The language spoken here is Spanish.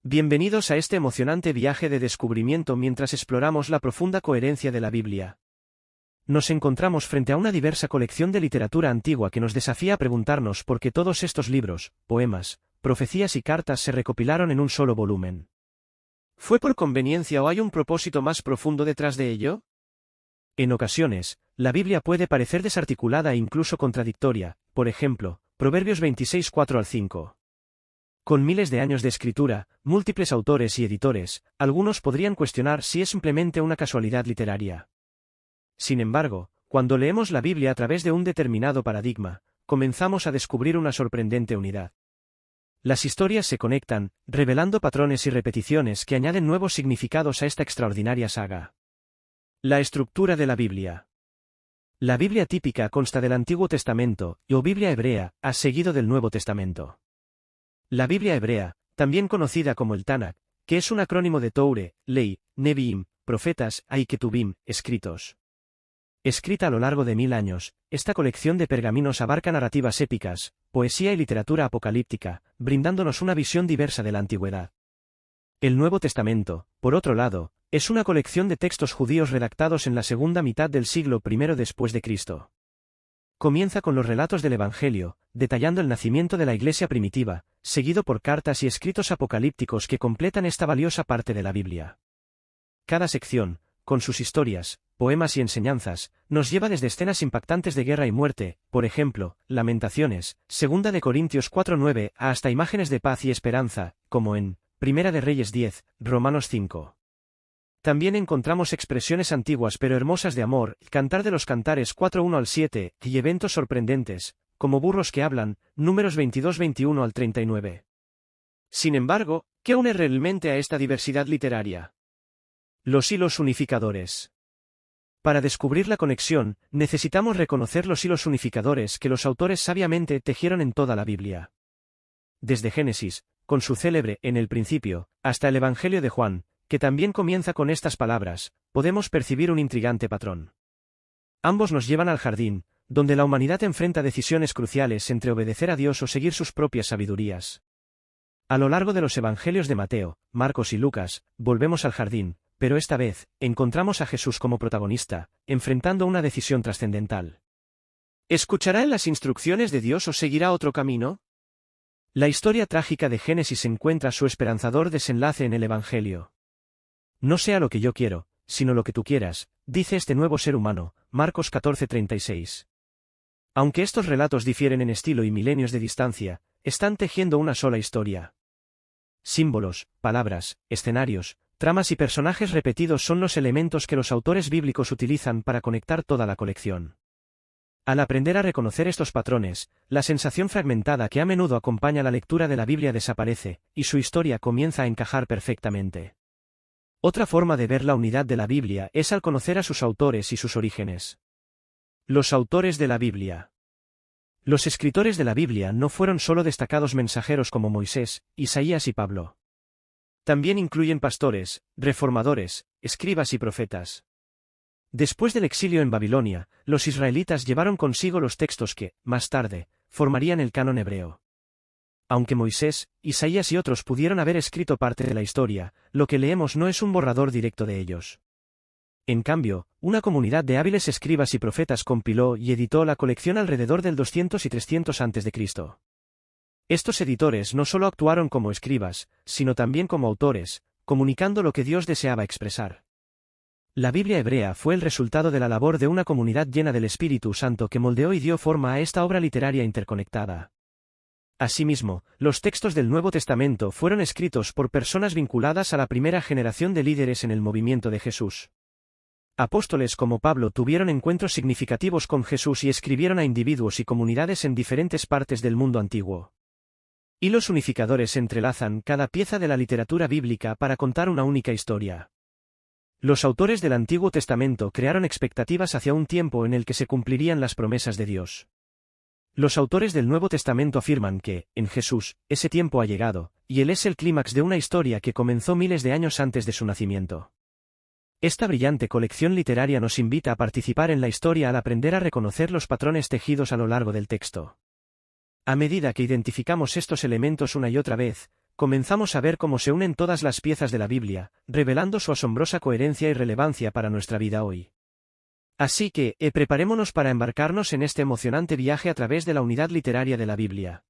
Bienvenidos a este emocionante viaje de descubrimiento mientras exploramos la profunda coherencia de la Biblia. Nos encontramos frente a una diversa colección de literatura antigua que nos desafía a preguntarnos por qué todos estos libros, poemas, profecías y cartas se recopilaron en un solo volumen. ¿Fue por conveniencia o hay un propósito más profundo detrás de ello? En ocasiones, la Biblia puede parecer desarticulada e incluso contradictoria, por ejemplo, Proverbios 26, 4-5. Con miles de años de escritura, múltiples autores y editores, algunos podrían cuestionar si es simplemente una casualidad literaria. Sin embargo, cuando leemos la Biblia a través de un determinado paradigma, comenzamos a descubrir una sorprendente unidad. Las historias se conectan, revelando patrones y repeticiones que añaden nuevos significados a esta extraordinaria saga. La estructura de la Biblia. La Biblia típica consta del Antiguo Testamento, o Biblia hebrea, seguido del Nuevo Testamento. La Biblia hebrea, también conocida como el Tanakh, que es un acrónimo de Toure, Ley, Neviim, profetas, y Ketubim, escritos. Escrita a lo largo de 1000 años, esta colección de pergaminos abarca narrativas épicas, poesía y literatura apocalíptica, brindándonos una visión diversa de la antigüedad. El Nuevo Testamento, por otro lado, es una colección de textos judíos redactados en la segunda mitad del siglo I después de Cristo. Comienza con los relatos del Evangelio, detallando el nacimiento de la Iglesia primitiva, seguido por cartas y escritos apocalípticos que completan esta valiosa parte de la Biblia. Cada sección, con sus historias, poemas y enseñanzas, nos lleva desde escenas impactantes de guerra y muerte, por ejemplo, Lamentaciones, 2 de Corintios 4:9, hasta imágenes de paz y esperanza, como en 1 de Reyes 10, Romanos 5. También encontramos expresiones antiguas pero hermosas de amor, Cantar de los Cantares 4:1-7, y eventos sorprendentes, como burros que hablan, Números 22:21-39. Sin embargo, ¿qué une realmente a esta diversidad literaria? Los hilos unificadores. Para descubrir la conexión, necesitamos reconocer los hilos unificadores que los autores sabiamente tejieron en toda la Biblia. Desde Génesis, con su célebre «en el principio», hasta el Evangelio de Juan, que también comienza con estas palabras, podemos percibir un intrigante patrón. Ambos nos llevan al jardín, donde la humanidad enfrenta decisiones cruciales entre obedecer a Dios o seguir sus propias sabidurías. A lo largo de los Evangelios de Mateo, Marcos y Lucas, volvemos al jardín, pero esta vez, encontramos a Jesús como protagonista, enfrentando una decisión trascendental. ¿Escuchará él las instrucciones de Dios o seguirá otro camino? La historia trágica de Génesis encuentra su esperanzador desenlace en el Evangelio. No sea lo que yo quiero, sino lo que tú quieras, dice este nuevo ser humano, Marcos 14:36. Aunque estos relatos difieren en estilo y milenios de distancia, están tejiendo una sola historia. Símbolos, palabras, escenarios, tramas y personajes repetidos son los elementos que los autores bíblicos utilizan para conectar toda la colección. Al aprender a reconocer estos patrones, la sensación fragmentada que a menudo acompaña la lectura de la Biblia desaparece, y su historia comienza a encajar perfectamente. Otra forma de ver la unidad de la Biblia es al conocer a sus autores y sus orígenes. Los autores de la Biblia. Los escritores de la Biblia no fueron solo destacados mensajeros como Moisés, Isaías y Pablo. También incluyen pastores, reformadores, escribas y profetas. Después del exilio en Babilonia, los israelitas llevaron consigo los textos que, más tarde, formarían el canon hebreo. Aunque Moisés, Isaías y otros pudieron haber escrito parte de la historia, lo que leemos no es un borrador directo de ellos. En cambio, una comunidad de hábiles escribas y profetas compiló y editó la colección alrededor del 200 y 300 a.C. Estos editores no solo actuaron como escribas, sino también como autores, comunicando lo que Dios deseaba expresar. La Biblia hebrea fue el resultado de la labor de una comunidad llena del Espíritu Santo que moldeó y dio forma a esta obra literaria interconectada. Asimismo, los textos del Nuevo Testamento fueron escritos por personas vinculadas a la primera generación de líderes en el movimiento de Jesús. Apóstoles como Pablo tuvieron encuentros significativos con Jesús y escribieron a individuos y comunidades en diferentes partes del mundo antiguo. Hilos unificadores entrelazan cada pieza de la literatura bíblica para contar una única historia. Los autores del Antiguo Testamento crearon expectativas hacia un tiempo en el que se cumplirían las promesas de Dios. Los autores del Nuevo Testamento afirman que, en Jesús, ese tiempo ha llegado, y Él es el clímax de una historia que comenzó miles de años antes de su nacimiento. Esta brillante colección literaria nos invita a participar en la historia al aprender a reconocer los patrones tejidos a lo largo del texto. A medida que identificamos estos elementos una y otra vez, comenzamos a ver cómo se unen todas las piezas de la Biblia, revelando su asombrosa coherencia y relevancia para nuestra vida hoy. Así que, preparémonos para embarcarnos en este emocionante viaje a través de la unidad literaria de la Biblia.